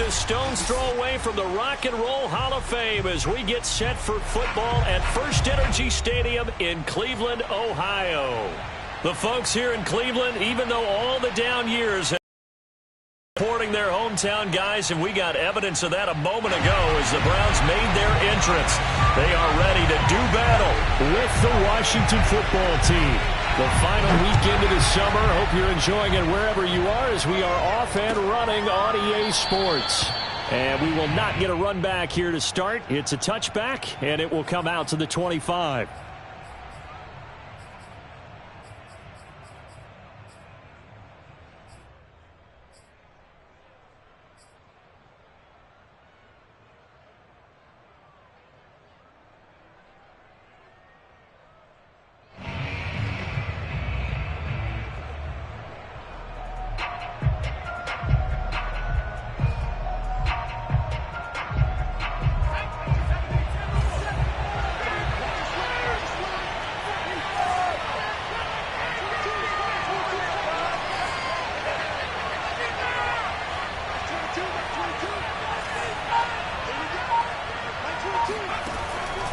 a stone's throw away from the Rock and Roll Hall of Fame as we get set for football at First Energy Stadium in Cleveland, Ohio. The folks here in Cleveland, even though all the down years have supporting their hometown guys, and we got evidence of that a moment ago as the Browns made their entrance. They are ready to do battle with the Washington football team. The final weekend of the summer. Hope you're enjoying it wherever you are as we are off and running on EA Sports. And we will not get a run back here to start. It's a touchback, and it will come out to the 25.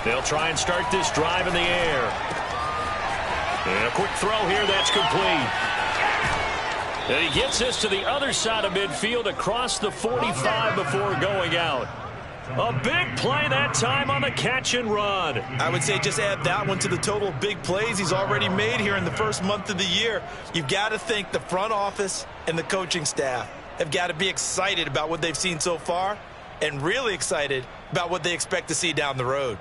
They'll try and start this drive in the air. And a quick throw here, that's complete. And he gets this to the other side of midfield across the 45 before going out. A big play that time on the catch and run. I would say just add that one to the total of big plays he's already made here in the first month of the year. You've got to think the front office and the coaching staff have got to be excited about what they've seen so far and really excited about what they expect to see down the road.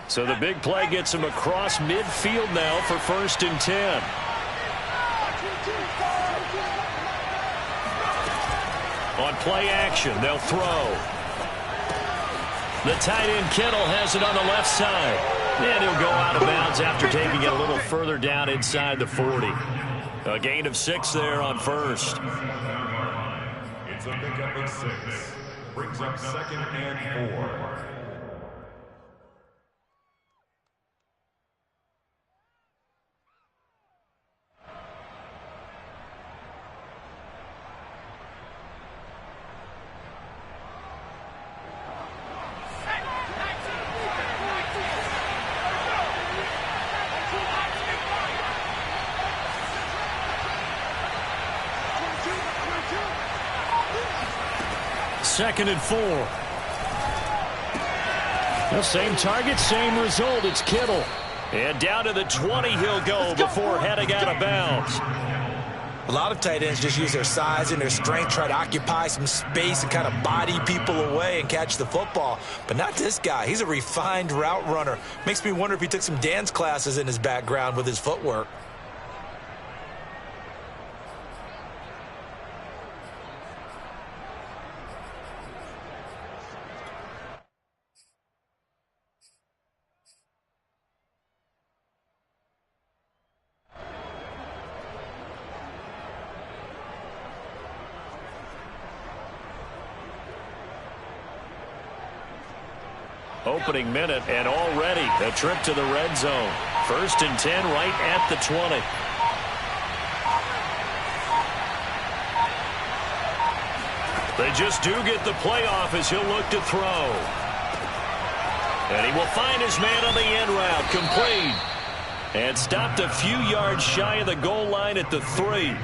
So the big play gets him across midfield now for 1st and 10. On play action, they'll throw. The tight end Kittle has it on the left side. And he'll go out of bounds after taking it a little further down inside the 40. A gain of 6 there on first. It's a pickup of 6. Brings up 2nd and 4. Second and 4. The same target, same result. It's Kittle. And down to the 20 he'll go before heading out of bounds. A lot of tight ends just use their size and their strength, try to occupy some space and kind of body people away and catch the football. But not this guy. He's a refined route runner. Makes me wonder if he took some dance classes in his background with his footwork. Opening minute, and already a trip to the red zone. 1st and 10 right at the 20. They just do get the playoff as he'll look to throw. And he will find his man on the end route, complete. And stopped a few yards shy of the goal line at the 3.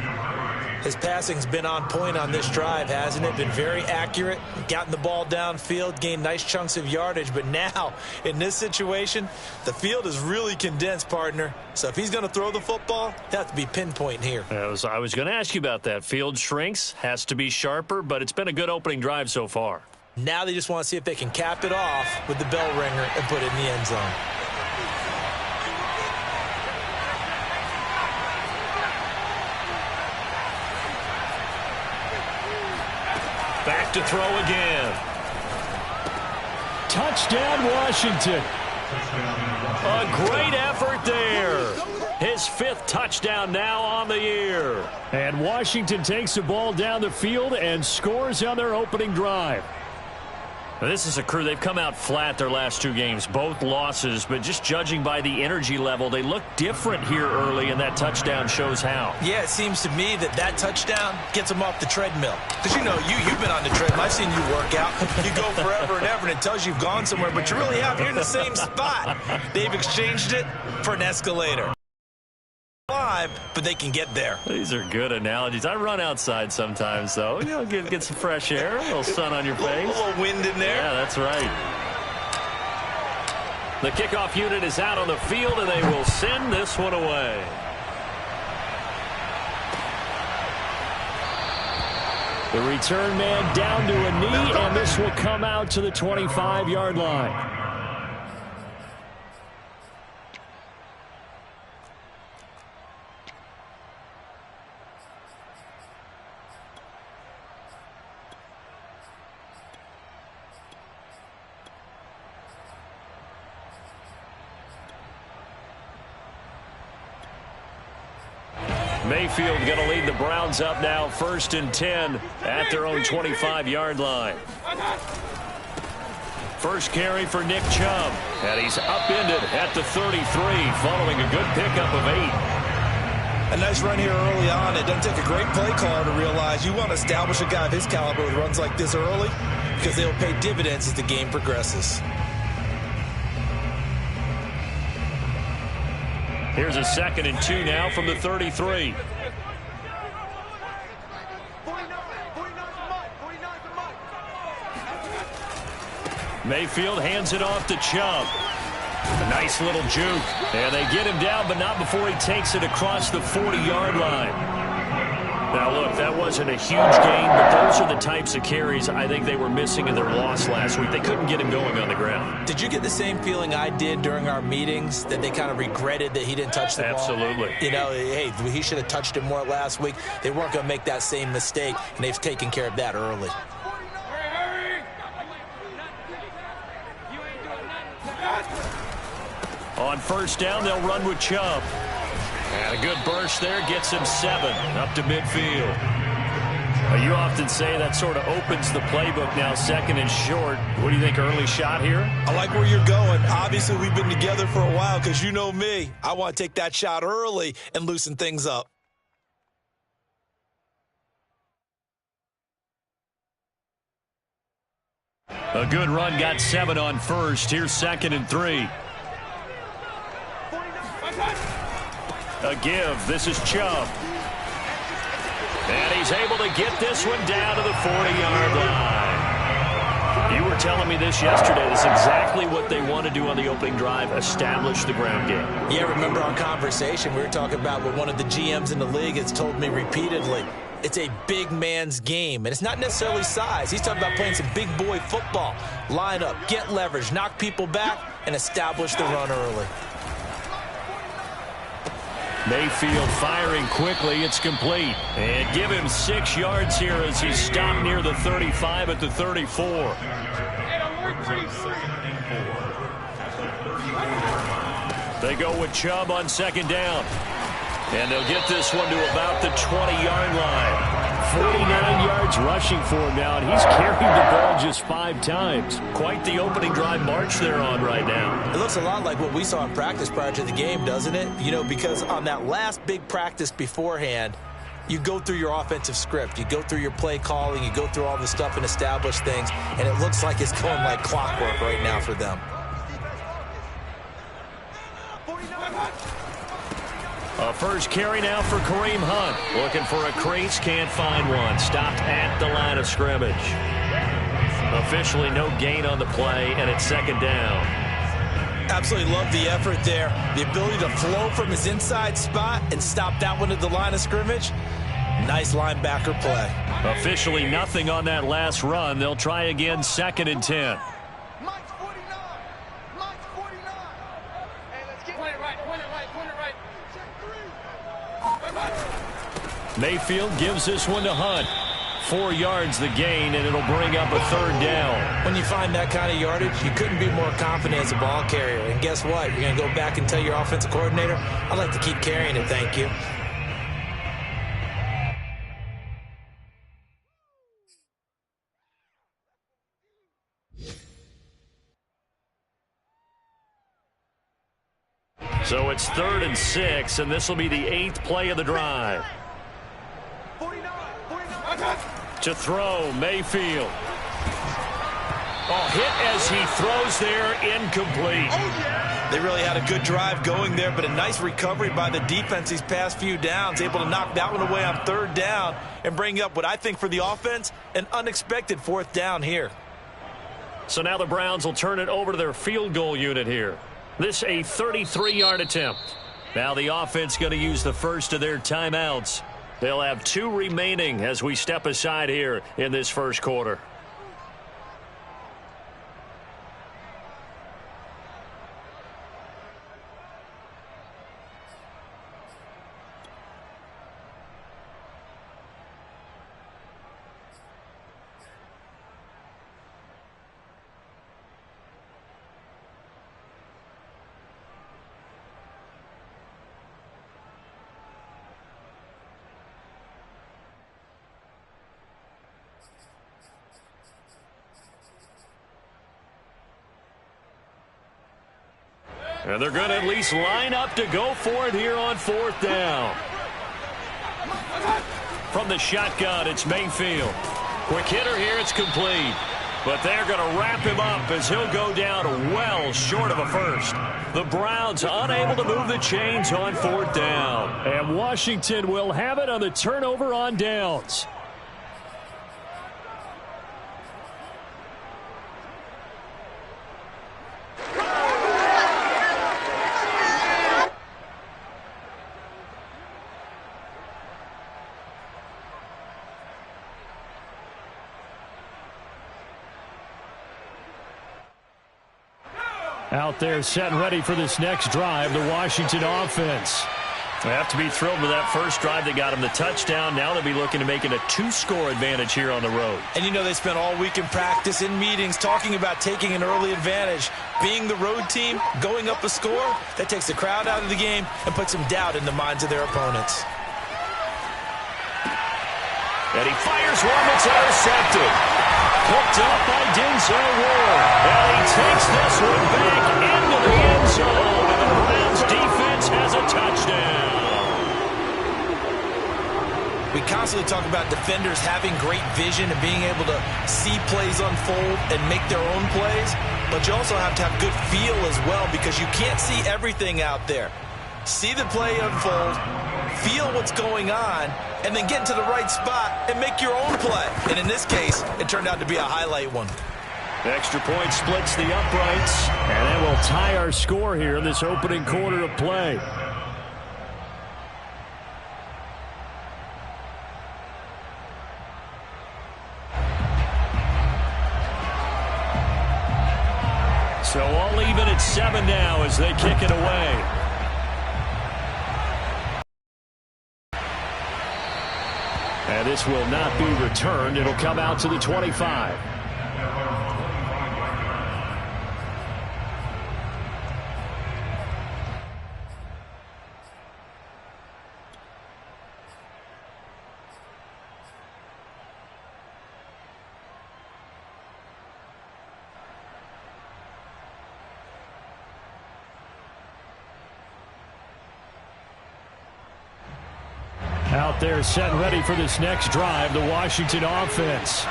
His passing's been on point on this drive, hasn't it? Been very accurate, gotten the ball downfield, gained nice chunks of yardage. But now, in this situation, the field is really condensed, partner. So if he's going to throw the football, he'll have to be pinpoint here. I was going to ask you about that. Field shrinks, has to be sharper, but it's been a good opening drive so far. Now they just want to see if they can cap it off with the bell ringer and put it in the end zone. Back to throw again. Touchdown, Washington. A great effort there. His 5th touchdown now on the year. And Washington takes the ball down the field and scores on their opening drive. This is a crew. They've come out flat their last two games, both losses, but just judging by the energy level, they look different here early, and that touchdown shows how. Yeah, it seems to me that touchdown gets them off the treadmill. Because, you know, you've been on the treadmill. I've seen you work out. You go forever and ever, and it tells you you've gone somewhere, but you really have. You're in the same spot. They've exchanged it for an escalator. But they can get there. These are good analogies. I run outside sometimes, though. You know, get some fresh air, a little sun on your face. A little wind in there. Yeah, that's right. The kickoff unit is out on the field, and they will send this one away. The return man down to a knee, and this will come out to the 25-yard line. Mayfield going to lead the Browns up now, 1st and 10 at their own 25-yard line. First carry for Nick Chubb, and he's upended at the 33 following a good pickup of 8. A nice run here early on. It doesn't take a great play caller to realize you want to establish a guy of his caliber with runs like this early because they'll pay dividends as the game progresses. Here's a 2nd and 2 now from the 33. Mayfield hands it off to Chubb. A nice little juke. And they get him down, but not before he takes it across the 40-yard line. Now, look, that wasn't a huge gain, but those are the types of carries I think they were missing in their loss last week. They couldn't get him going on the ground. Did you get the same feeling I did during our meetings, that they kind of regretted that he didn't touch the ball? Absolutely. You know, hey, he should have touched it more last week. They weren't going to make that same mistake, and they've taken care of that early. On 1st down, they'll run with Chubb. And a good burst there gets him 7 up to midfield. Well, you often say that sort of opens the playbook now, 2nd and short. What do you think, early shot here? I like where you're going. Obviously, we've been together for a while because you know me. I want to take that shot early and loosen things up. A good run got 7 on 1st. Here's 2nd and 3. A give. This is Chubb. And he's able to get this one down to the 40-yard line. You were telling me this yesterday. This is exactly what they want to do on the opening drive, establish the ground game. Yeah, remember our conversation? We were talking about what one of the GMs in the league has told me repeatedly. It's a big man's game, and it's not necessarily size. He's talking about playing some big boy football. Line up, get leverage, knock people back, and establish the run early. Mayfield firing quickly. It's complete. And give him 6 yards here as he's stopped near the 35 at the 34. They go with Chubb on 2nd down. And they'll get this one to about the 20-yard line. 49 yards rushing for him now, and he's carried the ball just 5 times. Quite the opening drive march they're on right now. It looks a lot like what we saw in practice prior to the game, doesn't it? You know, because on that last big practice beforehand, you go through your offensive script. You go through your play calling. You go through all the stuff and establish things, and it looks like it's going like clockwork right now for them. A first carry now for Kareem Hunt. Looking for a crease, can't find one. Stopped at the line of scrimmage. Officially no gain on the play, and it's 2nd down. Absolutely love the effort there. The ability to flow from his inside spot and stop that one at the line of scrimmage. Nice linebacker play. Officially nothing on that last run. They'll try again, 2nd and 10. Mayfield gives this one to Hunt. 4 yards the gain, and it'll bring up a 3rd down. When you find that kind of yardage, you couldn't be more confident as a ball carrier. And guess what? You're going to go back and tell your offensive coordinator, I'd like to keep carrying it, thank you. So it's 3rd and 6, and this will be the 8th play of the drive. To throw, Mayfield. Oh, hit as he throws there, incomplete. They really had a good drive going there, but a nice recovery by the defense these past few downs, able to knock that one away on 3rd down and bring up what I think for the offense, an unexpected 4th down here. So now the Browns will turn it over to their field goal unit here. This a 33-yard attempt. Now the offense going to use the first of their timeouts. They'll have 2 remaining as we step aside here in this first quarter. And they're going to at least line up to go for it here on 4th down. From the shotgun, it's Mayfield. Quick hitter here, it's complete. But they're going to wrap him up as he'll go down well short of a first. The Browns unable to move the chains on 4th down. And Washington will have it on the turnover on downs. Out there set and ready for this next drive, the Washington offense. They have to be thrilled with that first drive. They got him the touchdown. Now they'll be looking to make it a 2-score advantage here on the road. And you know they spent all week in practice, in meetings, talking about taking an early advantage. Being the road team, going up a score, that takes the crowd out of the game and puts some doubt in the minds of their opponents. And he fires one that's intercepted. Picked up by Denzel Ward. And he takes this one back into the end zone. And the Browns defense has a touchdown. We constantly talk about defenders having great vision and being able to see plays unfold and make their own plays. But you also have to have good feel as well because you can't see everything out there. See the play unfold, feel what's going on, and then get into the right spot and make your own play. And in this case, it turned out to be a highlight one. Extra point splits the uprights, and that will tie our score here in this opening quarter of play. So all even at 7 now as they kick it away. And this will not be returned. It'll come out to the 25. Out there set and ready for this next drive, the Washington offense.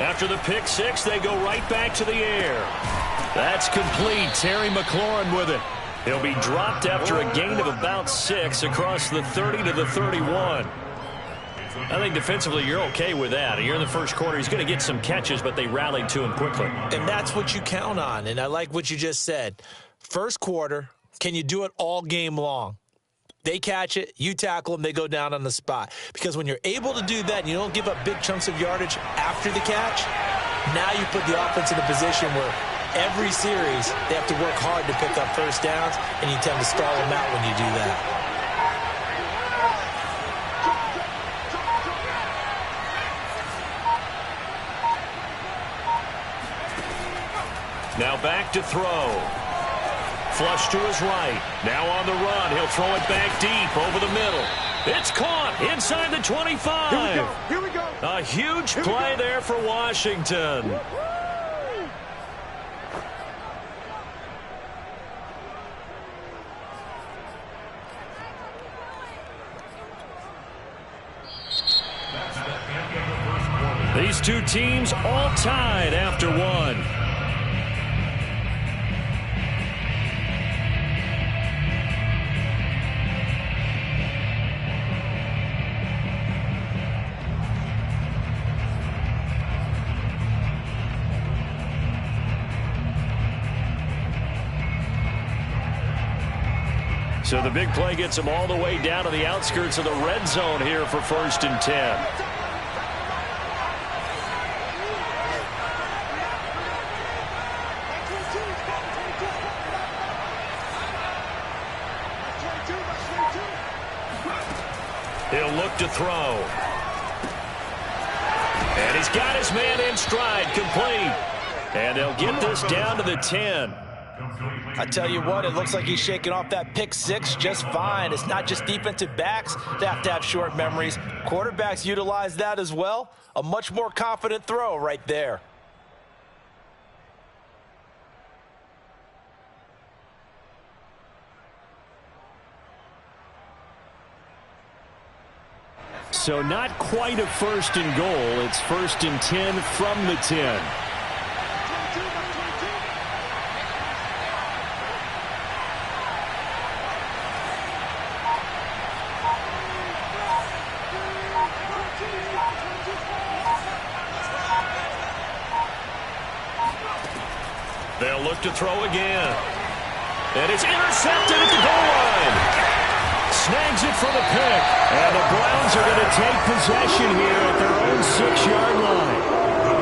After the pick six, they go right back to the air. That's complete. Terry McLaurin with it. He'll be dropped after a gain of about 6 across the 30 to the 31. I think defensively you're okay with that. Here in the first quarter, he's going to get some catches, but they rallied to him quickly. And that's what you count on, and I like what you just said. First quarter, can you do it all game long? They catch it, you tackle them, they go down on the spot. Because when you're able to do that and you don't give up big chunks of yardage after the catch, now you put the offense in a position where every series they have to work hard to pick up first downs, and you tend to stall them out when you do that. Now back to throw. Flush to his right. Now on the run. He'll throw it back deep over the middle. It's caught inside the 25. Here we go. A huge play there for Washington. These two teams all tied after one. So the big play gets them all the way down to the outskirts of the red zone here for 1st and 10. He'll look to throw. And he's got his man in stride, complete. And they'll get this down to the 10. I tell you what, it looks like he's shaking off that pick six just fine. It's not just defensive backs that have to have short memories. Quarterbacks utilize that as well. A much more confident throw right there. So not quite a 1st and goal. It's 1st and 10 from the 10. They'll look to throw again. And it's intercepted at the goal line. Snags it for the pick. And the Browns are going to take possession here at their own 6-yard line.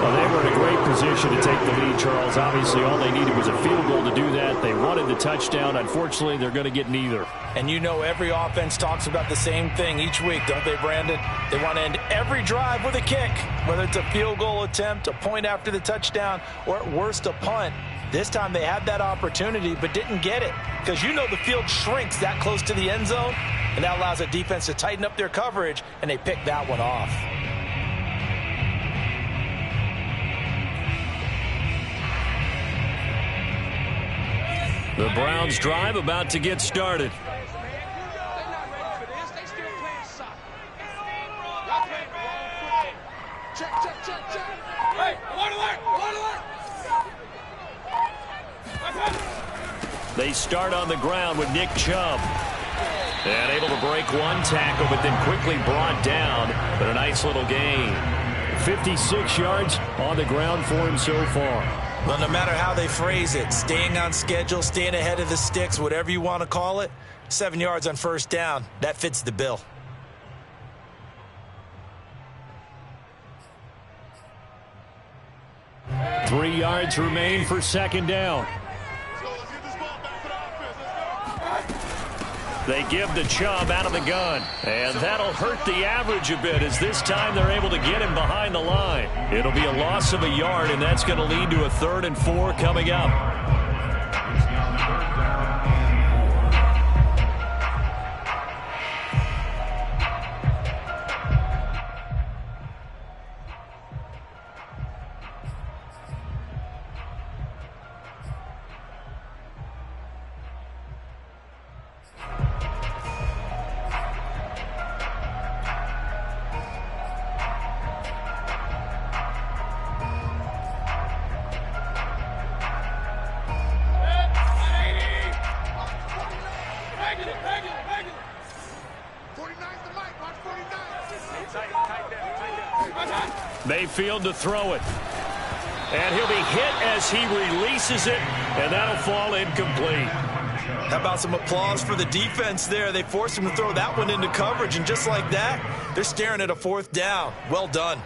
Well, they were in a great position to take the lead, Charles. Obviously, all they needed was a field goal to do that. They wanted the touchdown. Unfortunately, they're going to get neither. And you know every offense talks about the same thing each week, don't they, Brandon? They want to end every drive with a kick, whether it's a field goal attempt, a point after the touchdown, or at worst, a punt. This time they had that opportunity but didn't get it because you know the field shrinks that close to the end zone, and that allows a defense to tighten up their coverage, and they pick that one off. The Browns drive about to get started. They start on the ground with Nick Chubb. And able to break one tackle, but then quickly brought down. But a nice little gain. 56 yards on the ground for him so far. Well, no matter how they phrase it, staying on schedule, staying ahead of the sticks, whatever you want to call it, 7 yards on 1st down, that fits the bill. Three yards remain for 2nd down. They give to Chubb out of the gun. And that'll hurt the average a bit as this time they're able to get him behind the line. It'll be a loss of a yard, and that's going to lead to a 3rd and 4 coming up. Mayfield to throw it. And he'll be hit as he releases it, and that'll fall incomplete. How about some applause for the defense there? They forced him to throw that one into coverage, and just like that, they're staring at a 4th down. Well done.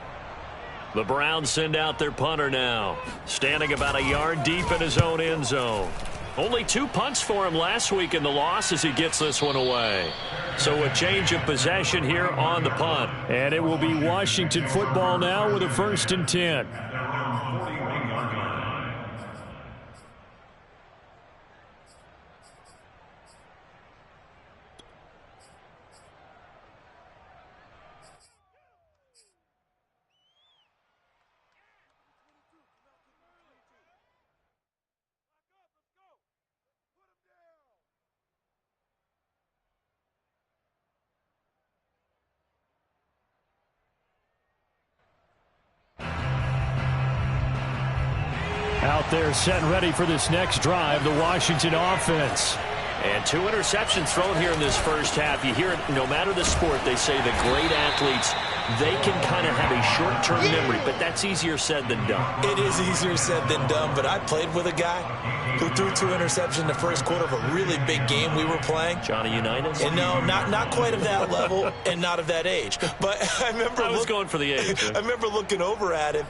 The Browns send out their punter now, standing about a yard deep in his own end zone. Only 2 punts for him last week in the loss as he gets this one away. So a change of possession here on the punt. And it will be Washington football now with a 1st and 10. Out there set and ready for this next drive, the Washington offense. And 2 interceptions thrown here in this first half. You hear it, no matter the sport, they say the great athletes, they can kind of have a short-term memory, but that's easier said than done. It is easier said than done, but I played with a guy who threw 2 interceptions in the first quarter of a really big game we were playing. Johnny Unitas? And no, not quite of that level and not of that age. But I was going for the age. I remember looking over at him.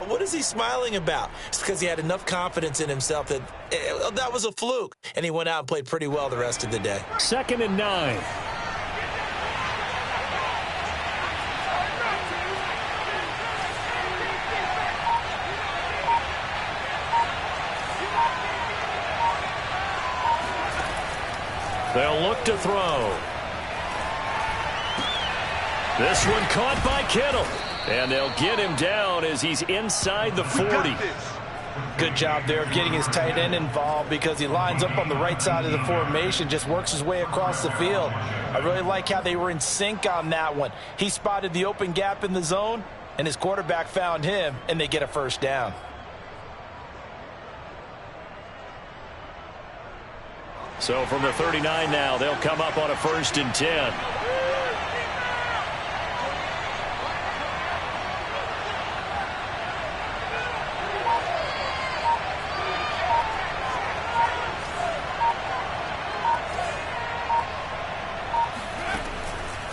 What is he smiling about? It's because he had enough confidence in himself that that was a fluke. And he went out and played pretty well the rest of the day. 2nd and 9. They'll look to throw. This one caught by Kittle. And they'll get him down as he's inside the 40. Good job there of getting his tight end involved because he lines up on the right side of the formation, just works his way across the field. I really like how they were in sync on that one. He spotted the open gap in the zone, and his quarterback found him, and they get a first down. So from the 39 now, they'll come up on a 1st and 10.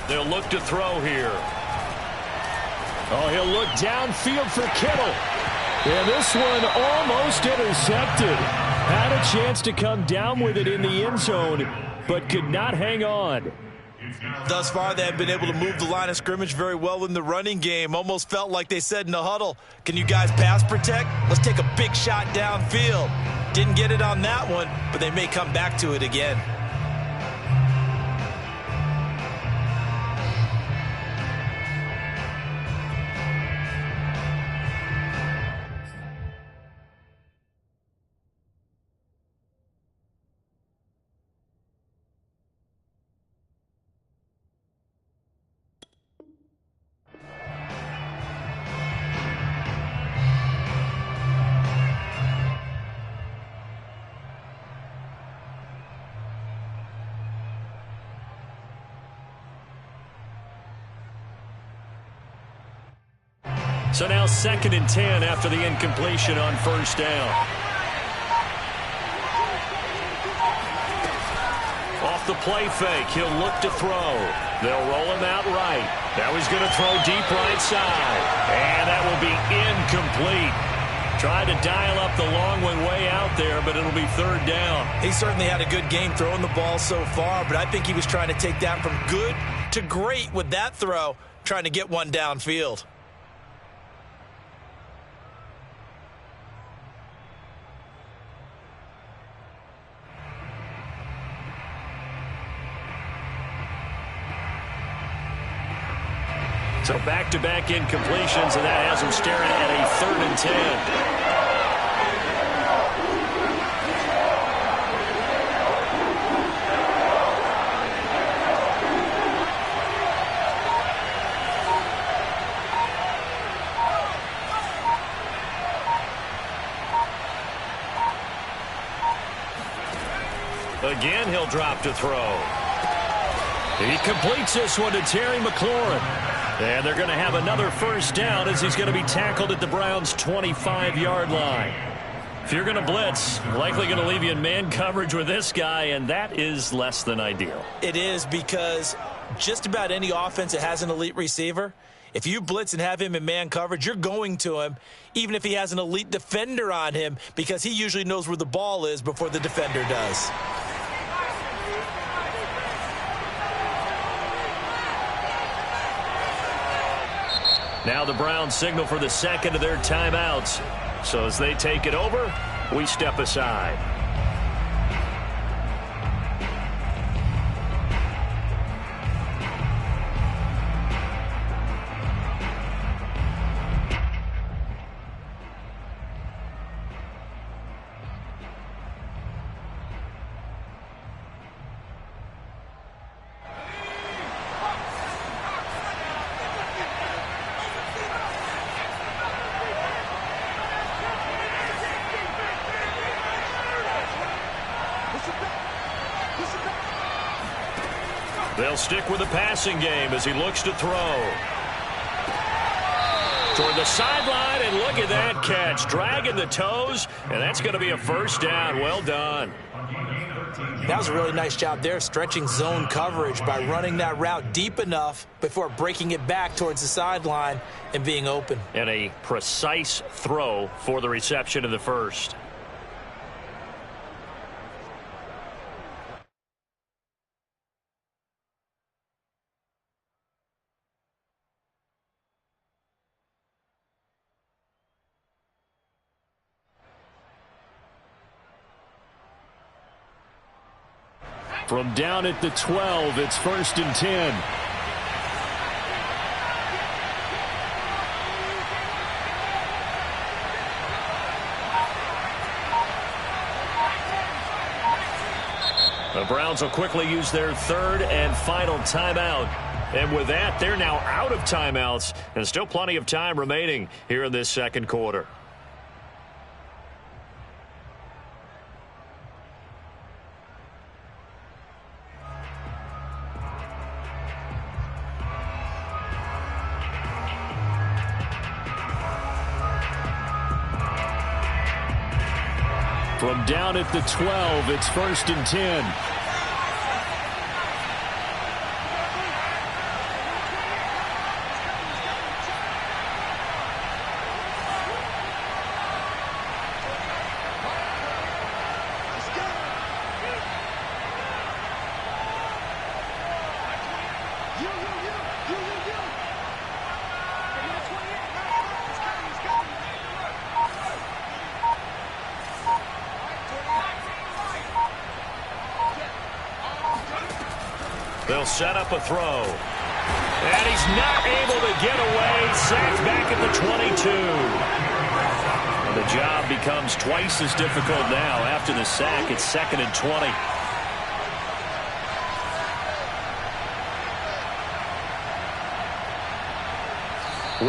They'll look to throw here. Oh, he'll look downfield for Kittle. And this one almost intercepted. Had a chance to come down with it in the end zone, but could not hang on. Thus far, they have been able to move the line of scrimmage very well in the running game. Almost felt like they said in the huddle, can you guys pass protect? Let's take a big shot downfield. Didn't get it on that one, but they may come back to it again. So now 2nd and 10 after the incompletion on 1st down. Off the play fake, he'll look to throw. They'll roll him out right. Now he's going to throw deep right side. And that will be incomplete. Tried to dial up the long one way out there, but it'll be 3rd down. He certainly had a good game throwing the ball so far, but I think he was trying to take that from good to great with that throw, trying to get one downfield. So back-to-back incompletions, and that has him staring at a 3rd and 10. Again, he'll drop to throw. He completes this one to Terry McLaurin. And they're going to have another 1st down as he's going to be tackled at the Browns' 25-yard line. If you're going to blitz, likely going to leave you in man coverage with this guy, and that is less than ideal. It is, because just about any offense that has an elite receiver, if you blitz and have him in man coverage, you're going to him, even if he has an elite defender on him, because he usually knows where the ball is before the defender does. Now the Browns signal for the 2nd of their timeouts. So as they take it over, we step aside. They'll stick with the passing game as he looks to throw. Toward the sideline, and look at that catch. Dragging the toes, and that's going to be a first down. Well done. That was a really nice job there, stretching zone coverage by running that route deep enough before breaking it back towards the sideline and being open. And a precise throw for the reception in the first. From down at the 12, it's 1st and 10. The Browns will quickly use their 3rd and final timeout. And with that, they're now out of timeouts, and still plenty of time remaining here in this second quarter. From down at the 12, it's 1st and 10. They'll set up a throw. And he's not able to get away. Sacked back at the 22. And the job becomes twice as difficult now. After the sack, it's 2nd and 20.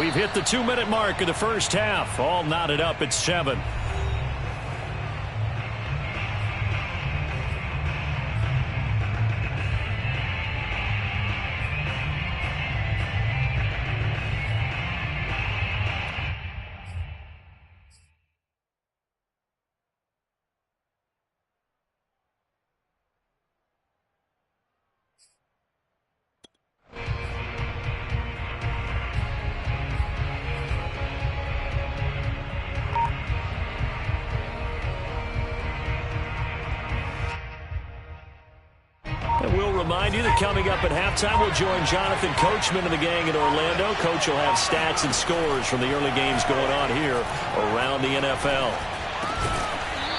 We've hit the 2-minute mark of the first half. All knotted up at 7. We'll remind you that coming up at halftime, we'll join Jonathan Coachman and the gang in Orlando. Coach will have stats and scores from the early games going on here around the NFL.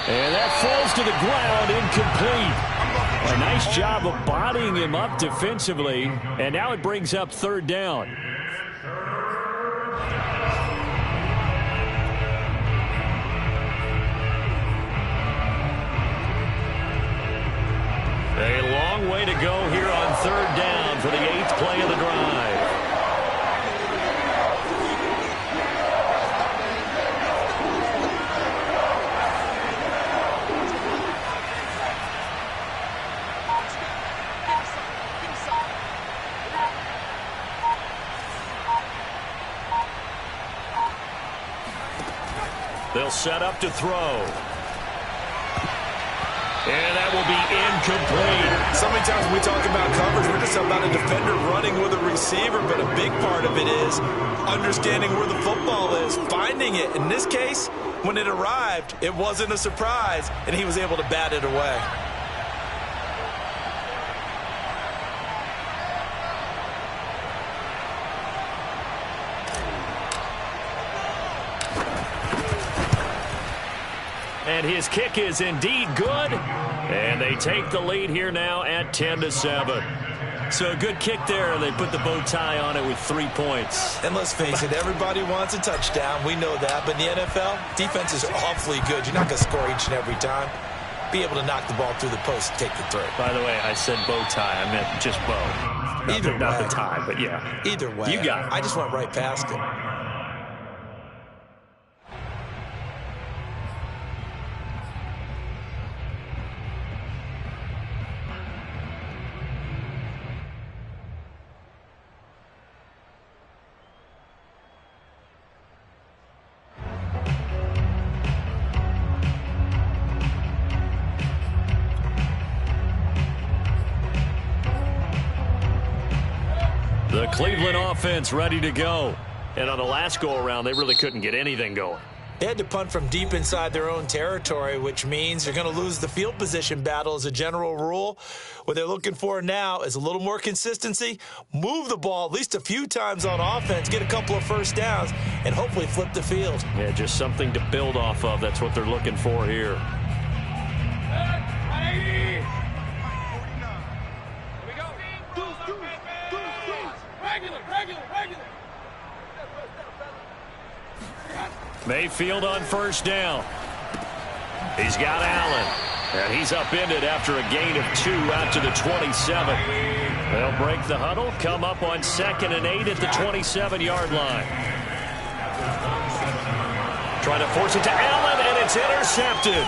And that falls to the ground, incomplete. A nice job of bodying him up defensively, and now it brings up 3rd down. A long way to go here on 3rd down for the 8th play of the drive. They'll set up to throw. And that will be incomplete. So many times when we talk about coverage, we're just about a defender running with a receiver, but a big part of it is understanding where the football is, finding it. In this case, when it arrived, it wasn't a surprise, and he was able to bat it away. And his kick is indeed good. And they take the lead here now at 10-7. So a good kick there. They put the bow tie on it with 3 points. And let's face it, everybody wants a touchdown. We know that. But in the NFL, defense is awfully good. You're not going to score each and every time. Be able to knock the ball through the post and take the throw. By the way, I said bow tie. I meant just bow. Not the tie, but yeah. Either way. You got it. I just went right past it. Cleveland offense ready to go. And on the last go-around, they really couldn't get anything going. They had to punt from deep inside their own territory, which means you're going to lose the field position battle as a general rule. What they're looking for now is a little more consistency, move the ball at least a few times on offense, get a couple of first downs, and hopefully flip the field. Yeah, just something to build off of. That's what they're looking for here. Mayfield on first down. He's got Allen. And he's upended after a gain of 2 out to the 27. They'll break the huddle, come up on 2nd and 8 at the 27-yard line. Trying to force it to Allen, and it's intercepted.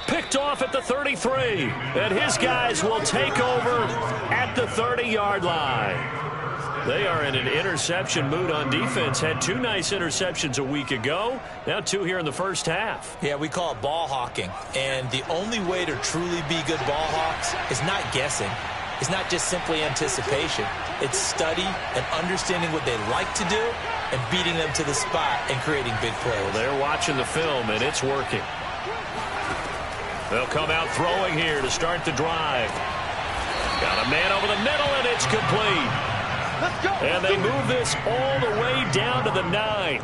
Picked off at the 33. And his guys will take over at the 30-yard line. They are in an interception mood on defense. Had 2 nice interceptions a week ago. Now 2 here in the first half. Yeah, we call it ball hawking. And the only way to truly be good ball hawks is not guessing. It's not just simply anticipation. It's study and understanding what they like to do and beating them to the spot and creating big plays. Well, they're watching the film, and it's working. They'll come out throwing here to start the drive. Got a man over the middle, and it's complete. And they move this all the way down to the 9.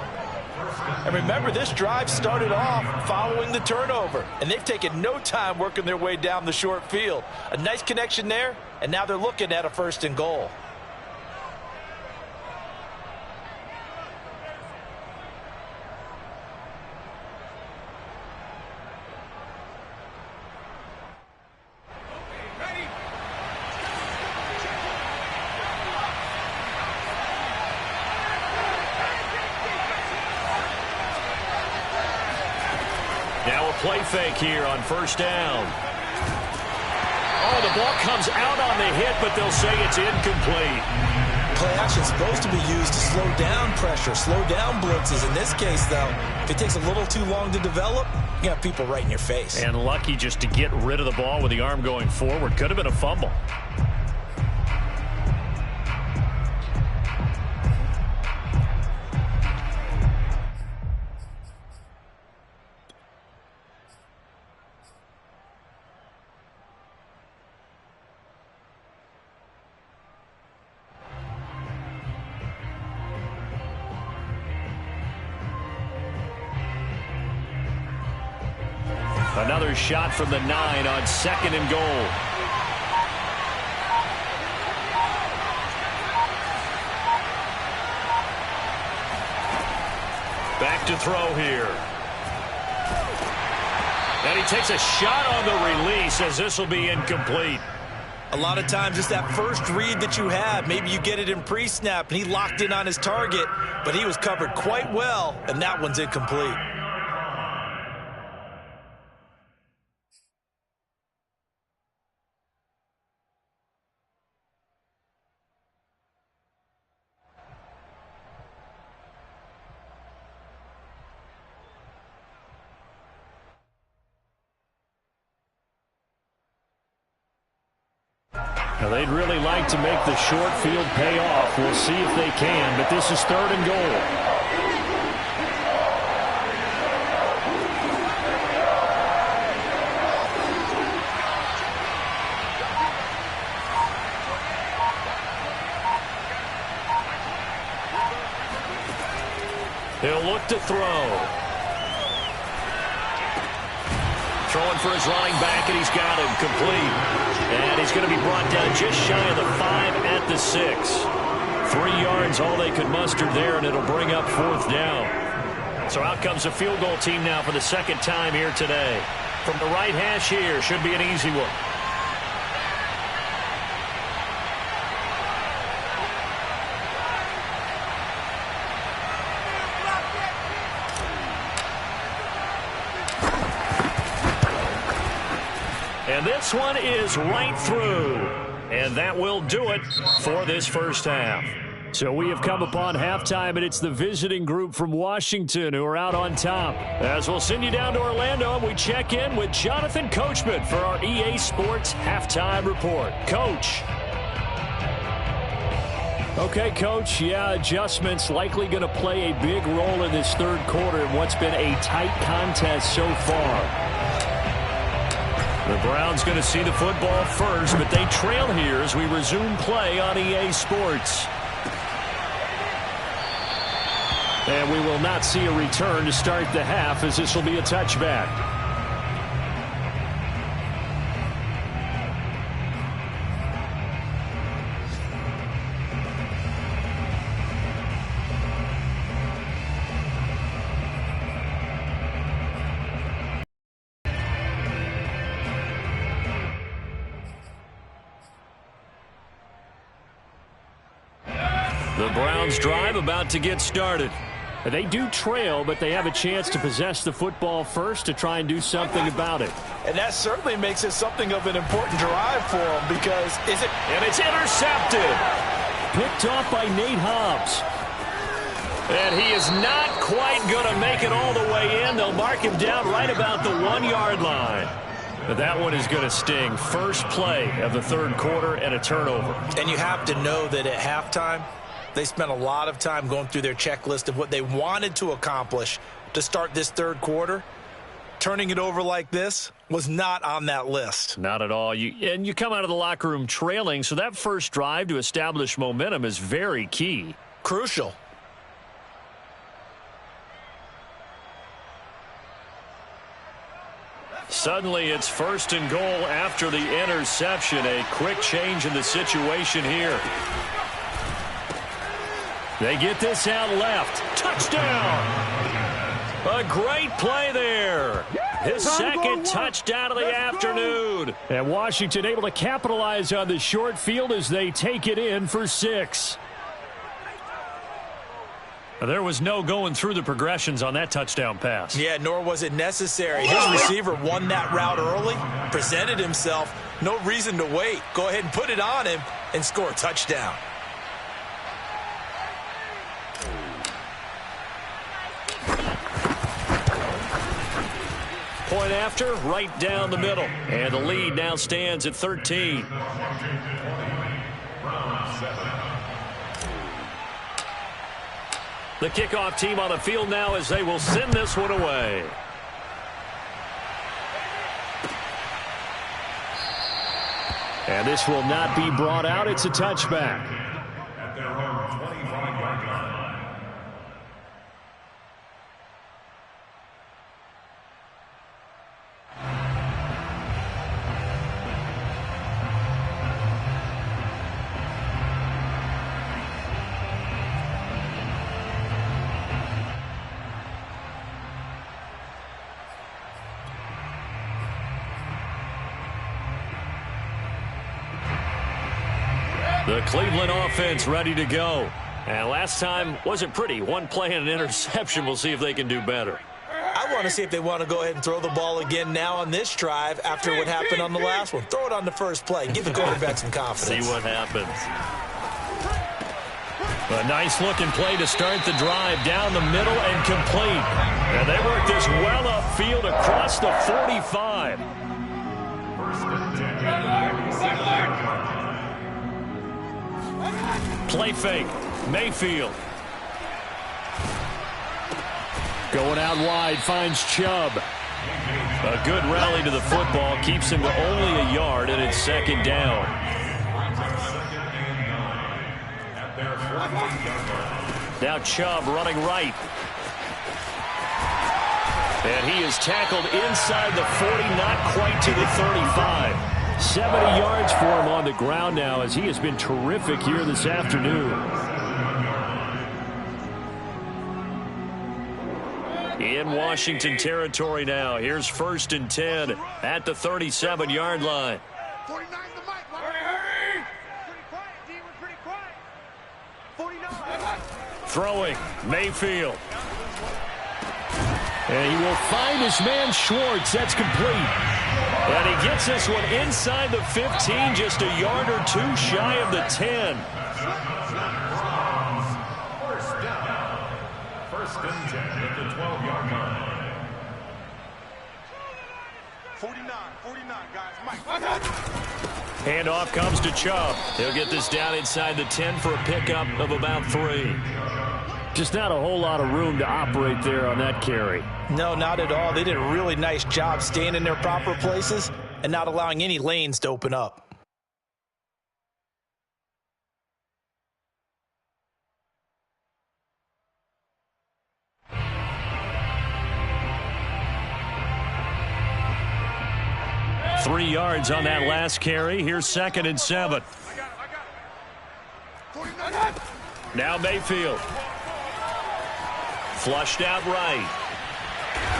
And remember, this drive started off following the turnover, and they've taken no time working their way down the short field. A nice connection there, and now they're looking at a 1st and goal. Now a play fake here on first down. Oh, the ball comes out on the hit, but they'll say it's incomplete. Play action is supposed to be used to slow down pressure, slow down blitzes. In this case, though, if it takes a little too long to develop, you got people right in your face. And lucky just to get rid of the ball with the arm going forward. Could have been a fumble. Another shot from the 9 on 2nd and goal. Back to throw here. And he takes a shot on the release as this will be incomplete. A lot of times it's that first read that you have. Maybe you get it in pre-snap, and he locked in on his target, but he was covered quite well, and that one's incomplete. Now, they'd really like to make the short field pay off. We'll see if they can, but this is 3rd and goal. He'll look to throw. Throwing for his running back, and he's got him complete. And he's going to be brought down just shy of the 5 at the 6. 3 yards, all they could muster there, and it'll bring up 4th down. So out comes the field goal team now for the 2nd time here today. From the right hash here, should be an easy one. And this one is right through. And that will do it for this first half. So we have come upon halftime, and it's the visiting group from Washington who are out on top. As we'll send you down to Orlando, and we check in with Jonathan Coachman for our EA Sports Halftime Report. Coach. Okay, Coach, yeah, adjustments likely going to play a big role in this third quarter in what's been a tight contest so far. The Browns going to see the football first, but they trail here as we resume play on EA Sports. And we will not see a return to start the half, as this will be a touchback. The Browns drive about to get started. They do trail, but they have a chance to possess the football first to try and do something about it. And that certainly makes it something of an important drive for them, because And it's intercepted. Picked off by Nate Hobbs. And he is not quite going to make it all the way in. They'll mark him down right about the 1-yard line. But that one is going to sting. First play of the third quarter and a turnover. And you have to know that at halftime, they spent a lot of time going through their checklist of what they wanted to accomplish to start this third quarter. Turning it over like this was not on that list. Not at all. You come out of the locker room trailing, so that first drive to establish momentum is very key. Crucial. Suddenly it's first and goal after the interception. A quick change in the situation here. They get this out left. Touchdown! A great play there. His second touchdown of the afternoon. And Washington able to capitalize on the short field as they take it in for 6. There was no going through the progressions on that touchdown pass. Yeah, nor was it necessary. His receiver won that route early, presented himself. No reason to wait. Go ahead and put it on him and score a touchdown. Point after, right down the middle. And the lead now stands at 13. The kickoff team on the field now as they will send this one away. And this will not be brought out. It's a touchback. At their own 25-yard line. The Cleveland offense ready to go. And last time wasn't pretty. One play and an interception. We'll see if they can do better. I want to see if they want to go ahead and throw the ball again now on this drive after what happened on the last one. Throw it on the first play. Give the quarterback some confidence. See what happens. A nice-looking play to start the drive down the middle and complete. And they work this well upfield across the 45. First and 10. Play fake. Mayfield. Going out wide, finds Chubb. A good rally to the football keeps him to only a yard, and it's second down. Now Chubb running right. And he is tackled inside the 40, not quite to the 35. 70 yards for him on the ground now as he has been terrific here this afternoon. In Washington territory now. Here's first and 10 at the 37-yard line. 49 the mic. Hurry! Pretty quiet, D. We're pretty quiet. 49. Throwing. Mayfield. And he will find his man Schwartz. That's complete. And he gets this one inside the 15, just a yard or two shy of the 10. First down. First and 10 at the 12-yard line. 49, guys. Mike. Handoff comes to Chubb. He'll get this down inside the 10 for a pickup of about 3. Just not a whole lot of room to operate there on that carry. No, not at all. They did a really nice job staying in their proper places and not allowing any lanes to open up. Three yards on that last carry. Here's 2nd and 7. Now Mayfield. Flushed out right.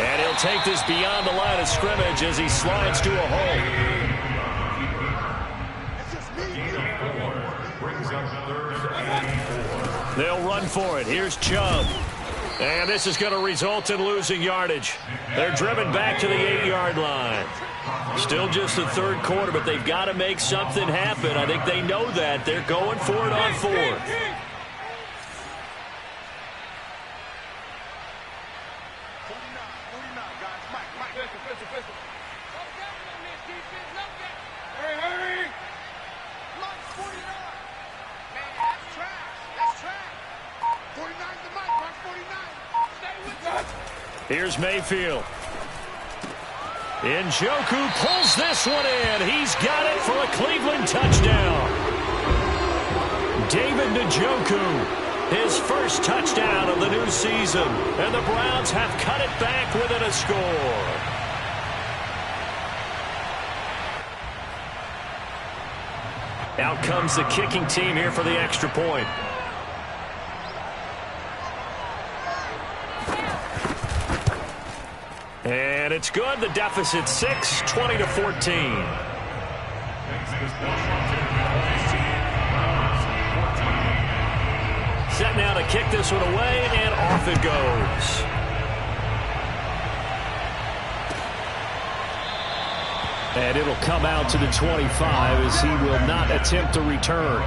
And he'll take this beyond the line of scrimmage as he slides to a hole. They'll run for it. Here's Chubb. And this is going to result in losing yardage. They're driven back to the 8-yard line. Still just the third quarter, but they've got to make something happen. I think they know that. They're going for it on 4th. Here's Mayfield. Njoku pulls this one in. He's got it for a Cleveland touchdown. David Njoku, his first touchdown of the new season. And the Browns have cut it back within a score. Out comes the kicking team here for the extra point. And it's good. The deficit 6, 20-14. Set now to kick this one away, and off it goes. And it'll come out to the 25 as he will not attempt to return.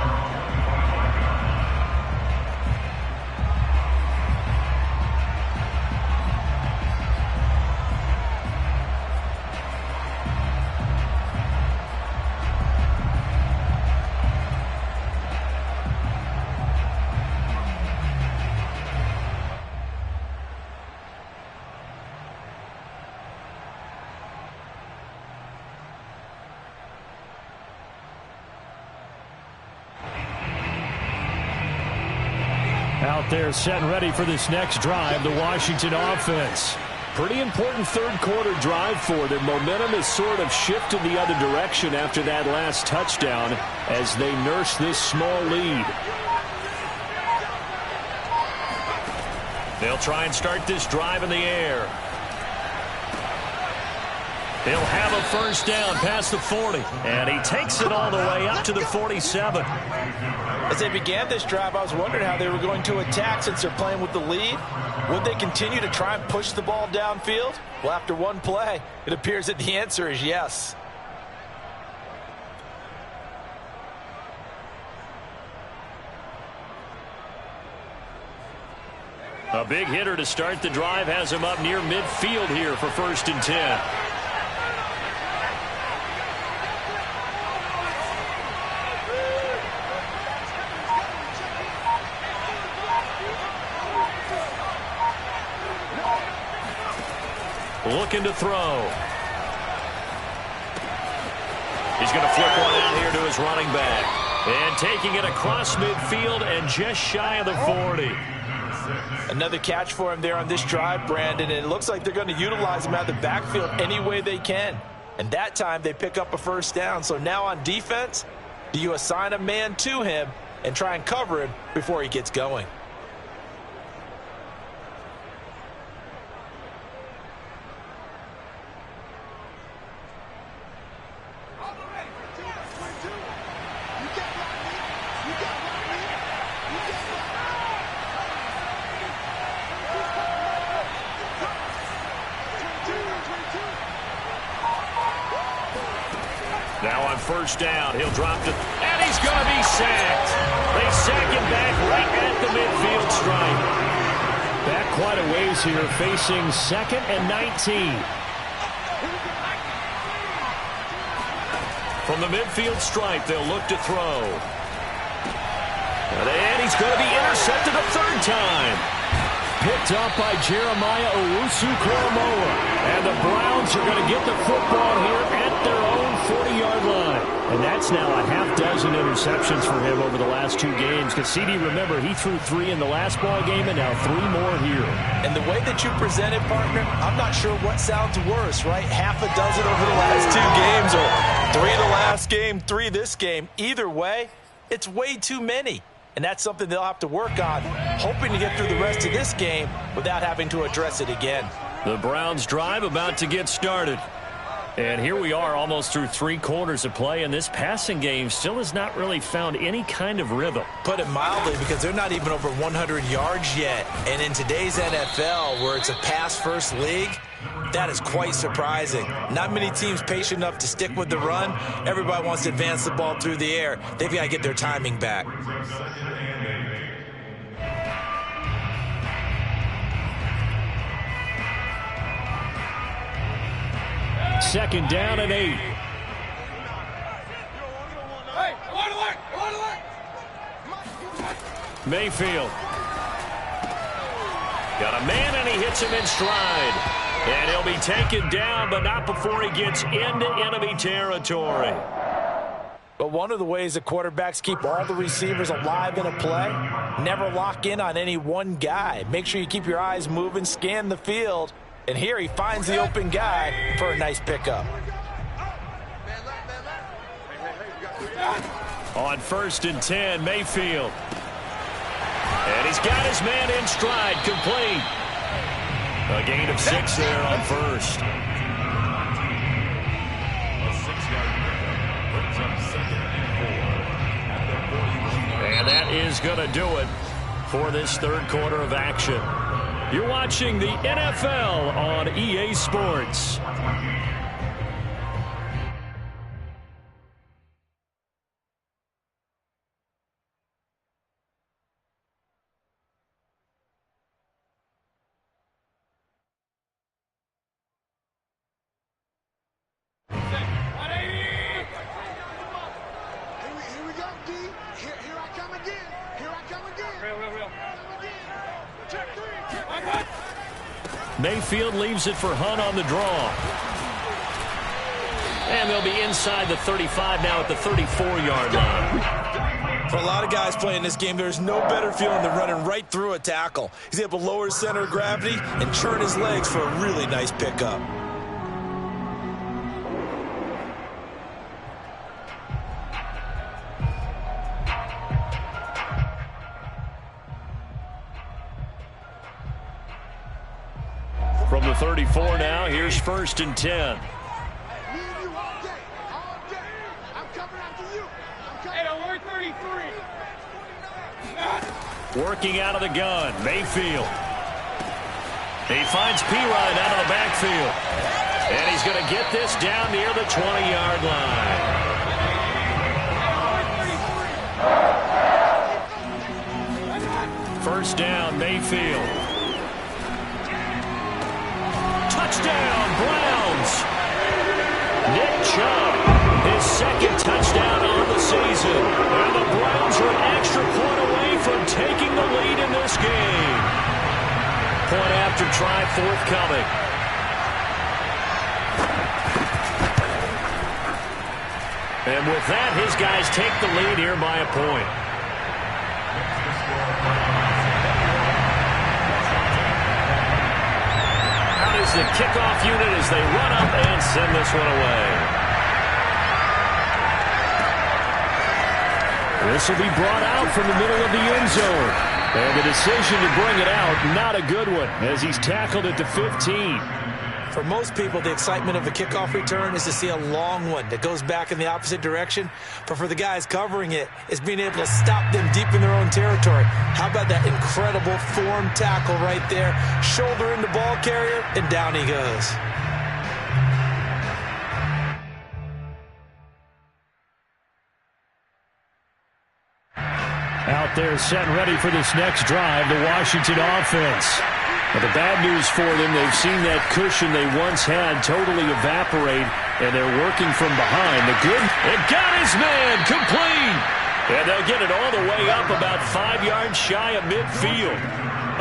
Out there set and ready for this next drive, the Washington offense. Pretty important third quarter drive for them. Momentum has sort of shifted the other direction after that last touchdown as they nurse this small lead. They'll try and start this drive in the air. He'll have a first down past the 40. And he takes it all the way up to the 47. As they began this drive, I was wondering how they were going to attack since they're playing with the lead. Would they continue to try and push the ball downfield? Well, after one play, it appears that the answer is yes. A big hitter to start the drive has him up near midfield here for 1st and 10. Looking to throw. He's going to flip one out here to his running back. And taking it across midfield and just shy of the 40. Another catch for him there on this drive, Brandon. And it looks like they're going to utilize him out of the backfield any way they can. And that time they pick up a first down. So now on defense, do you assign a man to him and try and cover him before he gets going? Now on first down, he'll drop it, and he's going to be sacked. They sack him back right at the midfield stripe. Back quite a ways here, facing 2nd and 19. From the midfield stripe, they'll look to throw. And he's going to be intercepted a third time. Picked up by Jeremiah Owusu-Koramoah. And the Browns are going to get the football here at their own 40-yard line. And that's now a half dozen interceptions for him over the last 2 games. Because CD, remember, he threw 3 in the last ball game and now 3 more here. And the way that you present it, partner, I'm not sure what sounds worse, right? Half a dozen over the last 2 games or 3 the last game, 3 this game. Either way, it's way too many. And that's something they'll have to work on, hoping to get through the rest of this game without having to address it again. The Browns drive about to get started. And here we are almost through 3 quarters of play, and this passing game still has not really found any kind of rhythm. Put it mildly, because they're not even over 100 yards yet. And in today's NFL, where it's a pass-first league, that is quite surprising. Not many teams patient enough to stick with the run. Everybody wants to advance the ball through the air. They've got to get their timing back. Second down and 8. Mayfield. Got a man, and he hits him in stride. And he'll be taken down, but not before he gets into enemy territory. But one of the ways the quarterbacks keep all the receivers alive in a play, never lock in on any one guy. Make sure you keep your eyes moving, scan the field. And here he finds the open guy for a nice pickup. On 1st and 10, Mayfield. And he's got his man in stride, complete. A gain of 6 there on 1st. And that is going to do it for this 3rd quarter of action. You're watching the NFL on EA Sports. Mayfield leaves it for Hunt on the draw. And they'll be inside the 35 now at the 34-yard line. For a lot of guys playing this game, there's no better feeling than running right through a tackle. He's able to lower his center of gravity and churn his legs for a really nice pickup. From the 34 now, here's 1st and 10. Working out of the gun, Mayfield. He finds Pirine out of the backfield. And he's going to get this down near the 20-yard line. First down, Mayfield. Touchdown, Browns. Nick Chubb, his 2nd touchdown on the season. And the Browns are an extra point away from taking the lead in this game. Point after try forthcoming. And with that, his guys take the lead here by a point. Is the kickoff unit as they run up and send this one away. This will be brought out from the middle of the end zone. And the decision to bring it out, not a good one, as he's tackled at the 15. For most people, the excitement of a kickoff return is to see a long one that goes back in the opposite direction. But for the guys covering it, it's being able to stop them deep in their own territory. How about that incredible form tackle right there? Shoulder in the ball carrier, and down he goes. Out there set and ready for this next drive, the Washington offense. But the bad news for them, they've seen that cushion they once had totally evaporate And they're working from behind. The good. It got his man complete. And they'll get it all the way up about 5 yards shy of midfield.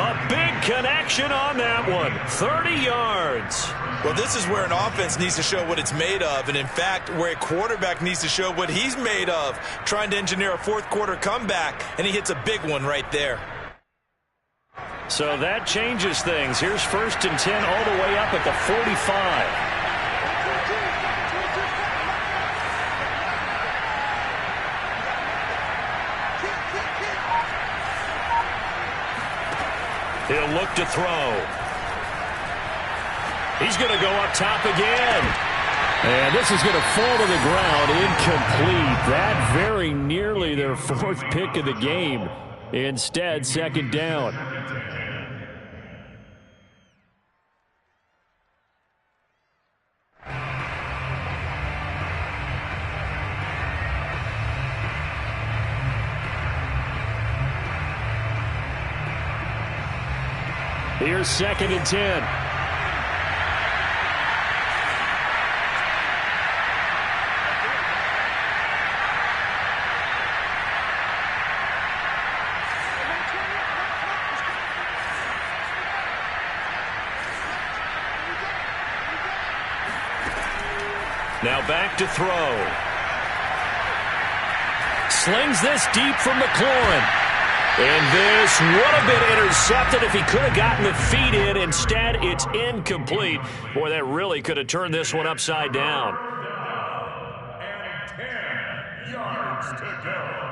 A big connection on that one. 30 yards. Well, this is where an offense needs to show what it's made of. And, in fact, where a quarterback needs to show what he's made of. Trying to engineer a fourth-quarter comeback, and he hits a big one right there. So that changes things. Here's 1st and 10 all the way up at the 45. He'll look to throw. He's going to go up top again. And this is going to fall to the ground, incomplete. That very nearly their 4th pick of the game. Instead, 2nd down. Here's 2nd and 10. Now back to throw. Slings this deep from McLaurin. And this would have been intercepted if he could have gotten the feet in. Instead, it's incomplete. Boy, that really could have turned this one upside down. And 10 yards to go.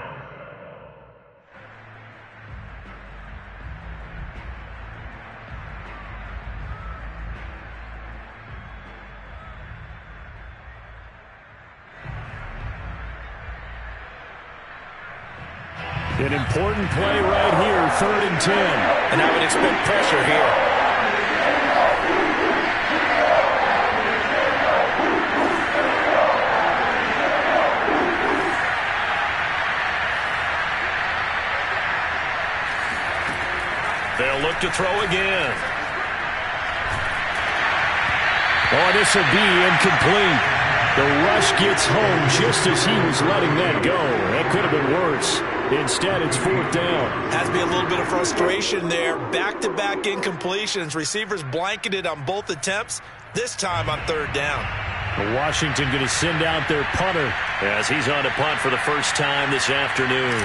An important play right here, 3rd and 10. And I would expect pressure here. They'll look to throw again. Oh, this will be incomplete. The rush gets home just as he was letting that go. That could have been worse. Instead, it's 4th down. Has to be a little bit of frustration there. Back-to-back incompletions. Receivers blanketed on both attempts, this time on 3rd down. Washington going to send out their punter as he's on to punt for the first time this afternoon.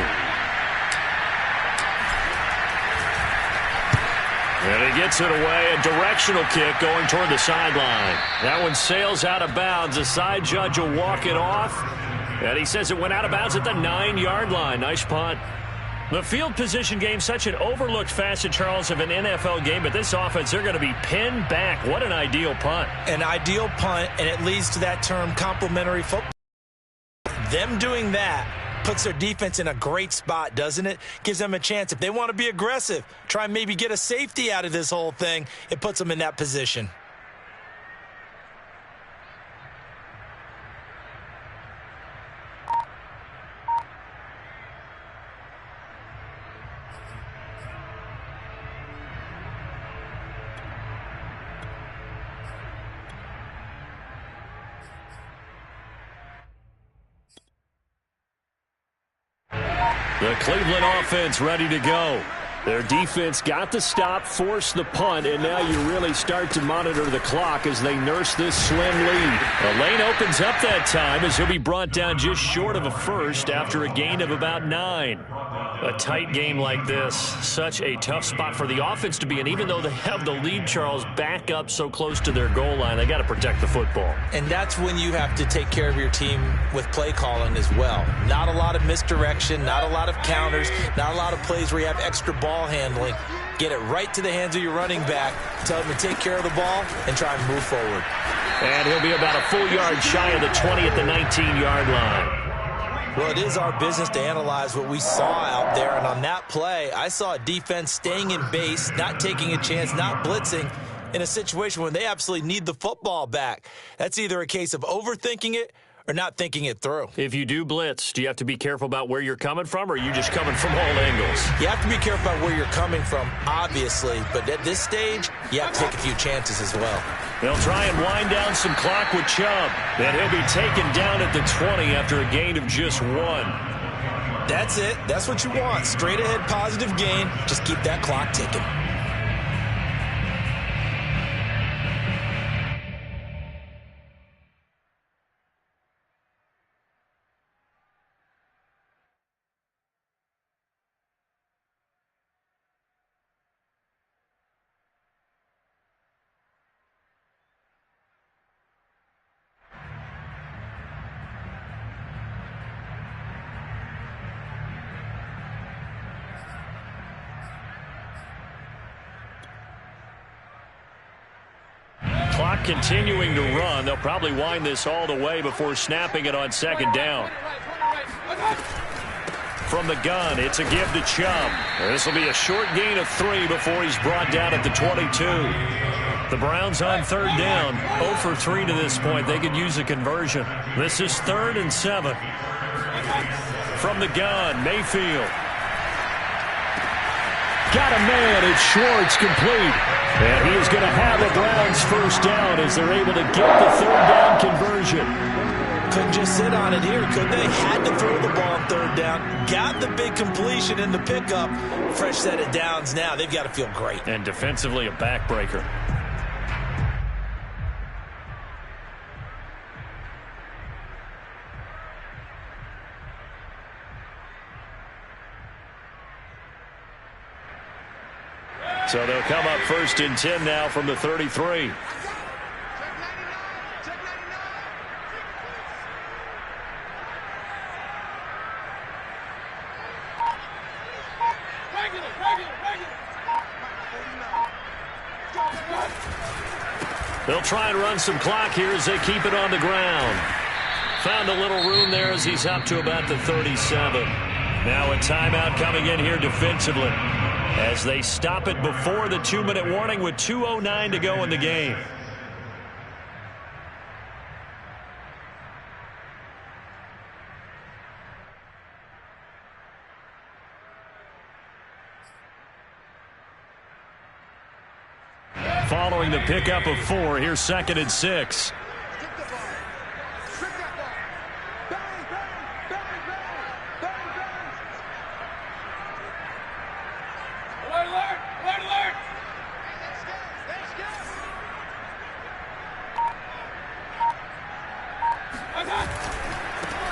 And he gets it away. A directional kick going toward the sideline. That one sails out of bounds. The side judge will walk it off. And he says it went out of bounds at the 9-yard line. Nice punt. The field position game, such an overlooked facet, Charles, of an NFL game. But this offense, they're going to be pinned back. What an ideal punt. An ideal punt, and it leads to that term complementary football. Them doing that puts their defense in a great spot, doesn't it? Gives them a chance. If they want to be aggressive, try and maybe get a safety out of this whole thing, it puts them in that position. The Cleveland offense ready to go. Their defense got the stop, forced the punt, and now you really start to monitor the clock as they nurse this slim lead. The lane opens up that time as he'll be brought down just short of a first after a gain of about 9. A tight game like this, such a tough spot for the offense to be in. Even though they have the lead, Charles, back up so close to their goal line, they got to protect the football. And that's when you have to take care of your team with play calling as well. Not a lot of misdirection, not a lot of counters, not a lot of plays where you have extra ball handling. Get it right to the hands of your running back, tell him to take care of the ball, and try and move forward. And he'll be about a full yard shy of the 20 at the 19-yard line. Well, it is our business to analyze what we saw out there, and on that play, I saw a defense staying in base, not taking a chance, not blitzing, in a situation when they absolutely need the football back. That's either a case of overthinking it or not thinking it through. If you do blitz, do you have to be careful about where you're coming from, or are you just coming from all angles? You have to be careful about where you're coming from, obviously, but at this stage, you have to take a few chances as well. They'll try and wind down some clock with Chubb, and he'll be taken down at the 20 after a gain of just 1. That's it. That's what you want. Straight ahead positive gain. Just keep that clock ticking. Clock continuing to run. They'll probably wind this all the way before snapping it on second down. From the gun, it's a give to Chubb. This will be a short gain of 3 before he's brought down at the 22. The Browns on third down, 0 for 3 to this point. They could use a conversion. This is 3rd and 7. From the gun, Mayfield. Got a man. It's Schwartz, complete. And he is going to have the Browns first down as they're able to get the third down conversion. Couldn't just sit on it here, could they? Had to throw the ball on third down. Got the big completion in the pickup. Fresh set of downs now. They've got to feel great. And defensively, a backbreaker. So they'll come up 1st and 10 now from the 33. They'll try and run some clock here as they keep it on the ground. Found a little room there as he's up to about the 37. Now a timeout coming in here defensively, as they stop it before the 2-minute warning with 2:09 to go in the game. Following the pickup of 4, here's 2nd and 6.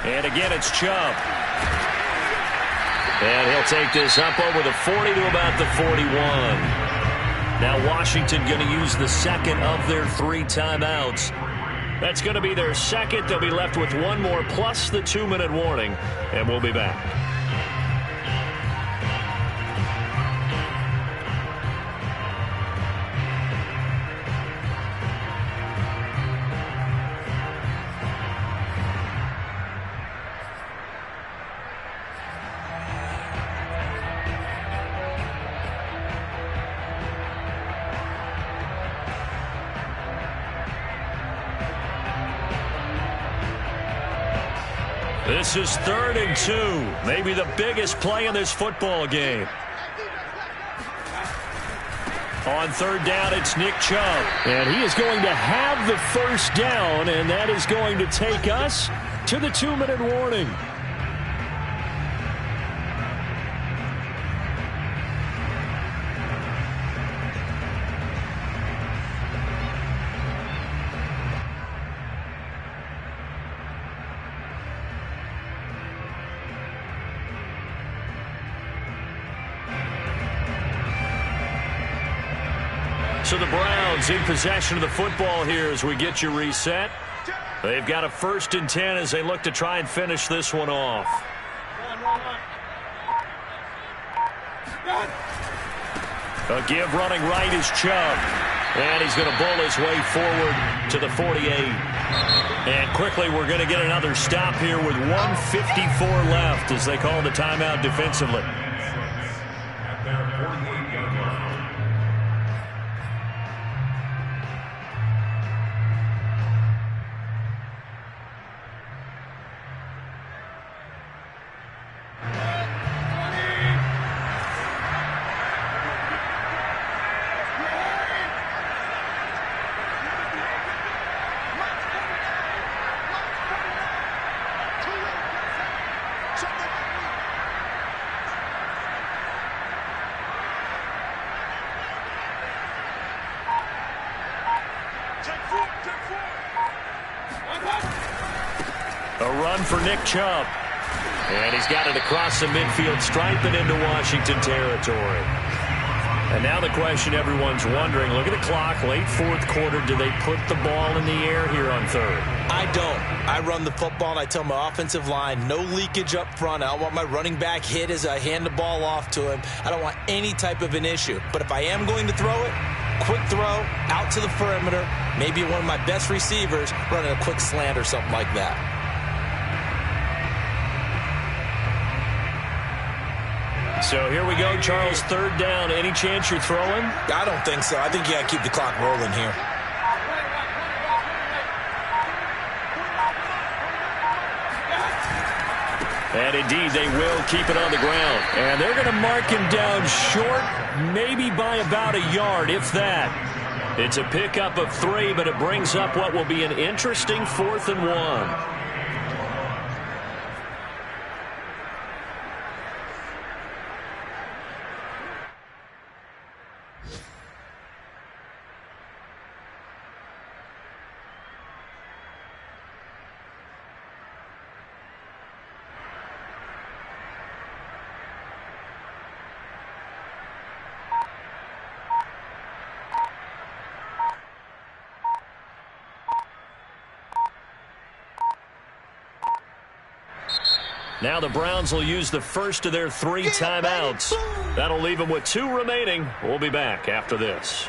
And again, it's Chubb. And he'll take this up over the 40 to about the 41. Now Washington going to use the second of their 3 timeouts. That's going to be their second. They'll be left with 1 more plus the 2-minute warning. And we'll be back. This is 3rd and 2. Maybe the biggest play in this football game. On third down, it's Nick Chubb. And he is going to have the first down, and that is going to take us to the 2-minute warning. So the Browns in possession of the football here as we get you reset. They've got a 1st and 10 as they look to try and finish this one off. A give running right is Chug. And he's going to bowl his way forward to the 48. And quickly we're going to get another stop here with 1:54 left as they call the timeout defensively. At their 48-yard line. A run for Nick Chubb. And he's got it across the midfield stripe and into Washington territory. And now the question everyone's wondering, look at the clock, late fourth quarter, do they put the ball in the air here on third? I don't. I run the football and I tell my offensive line, no leakage up front. I don't want my running back hit as I hand the ball off to him. I don't want any type of an issue. But if I am going to throw it, quick throw, out to the perimeter, maybe one of my best receivers running a quick slant or something like that. So here we go, Charles, third down. Any chance you're throwing? I don't think so. I think you got to keep the clock rolling here. And indeed, they will keep it on the ground. And they're going to mark him down short, maybe by about a yard, if that. It's a pickup of 3, but it brings up what will be an interesting 4th and 1. Now the Browns will use the first of their 3 timeouts. That'll leave them with 2 remaining. We'll be back after this.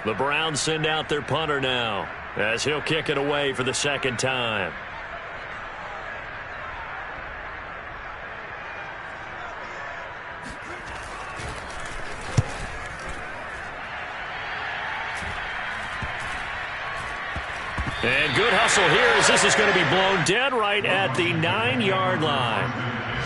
The Browns send out their punter now as he'll kick it away for the 2nd time. And good hustle here as this is going to be blown dead right at the 9-yard line.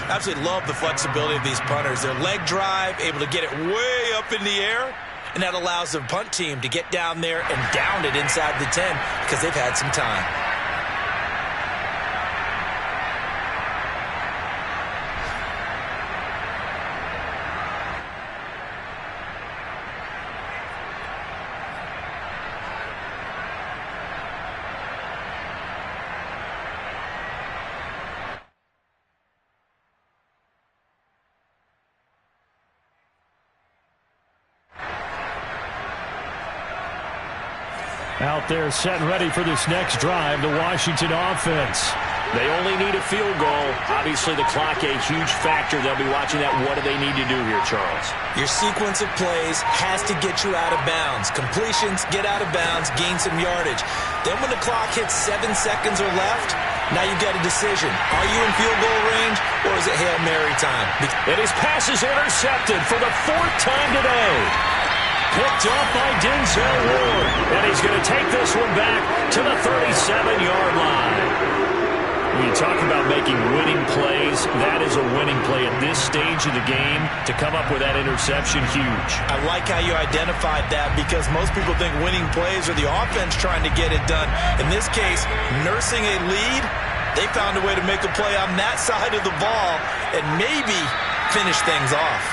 Absolutely love the flexibility of these punters. Their leg drive, able to get it way up in the air. And that allows the punt team to get down there and down it inside the 10 because they've had some time. Out there set and ready for this next drive, the Washington offense. They only need a field goal. Obviously, the clock a huge factor. They'll be watching that. What do they need to do here, Charles? Your sequence of plays has to get you out of bounds. Completions, get out of bounds, gain some yardage. Then when the clock hits 7 seconds or left, now you've got a decision. Are you in field goal range, or is it Hail Mary time? And his pass is intercepted for the 4th time today. Picked off by Denzel Ward. And he's going to take this one back to the 37-yard line. When you talk about making winning plays, that is a winning play at this stage of the game. To come up with that interception, huge. I like how you identified that because most people think winning plays are the offense trying to get it done. In this case, nursing a lead, they found a way to make a play on that side of the ball and maybe finish things off.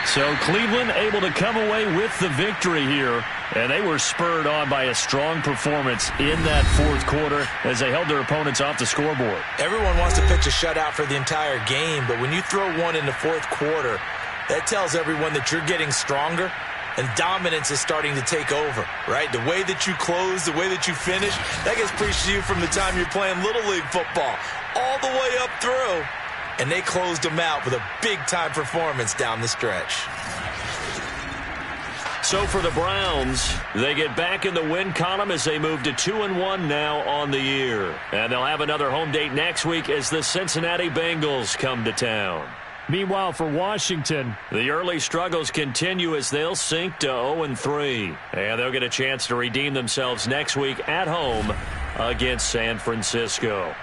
So Cleveland able to come away with the victory here. And they were spurred on by a strong performance in that 4th quarter as they held their opponents off the scoreboard. Everyone wants to pitch a shutout for the entire game, but when you throw one in the 4th quarter, that tells everyone that you're getting stronger and dominance is starting to take over, right? The way that you close, the way that you finish, that gets preached to you from the time you're playing Little League football all the way up through. And they closed them out with a big-time performance down the stretch. So for the Browns, they get back in the win column as they move to 2-1 now on the year. And they'll have another home date next week as the Cincinnati Bengals come to town. Meanwhile, for Washington, the early struggles continue as they'll sink to 0-3. And they'll get a chance to redeem themselves next week at home against San Francisco.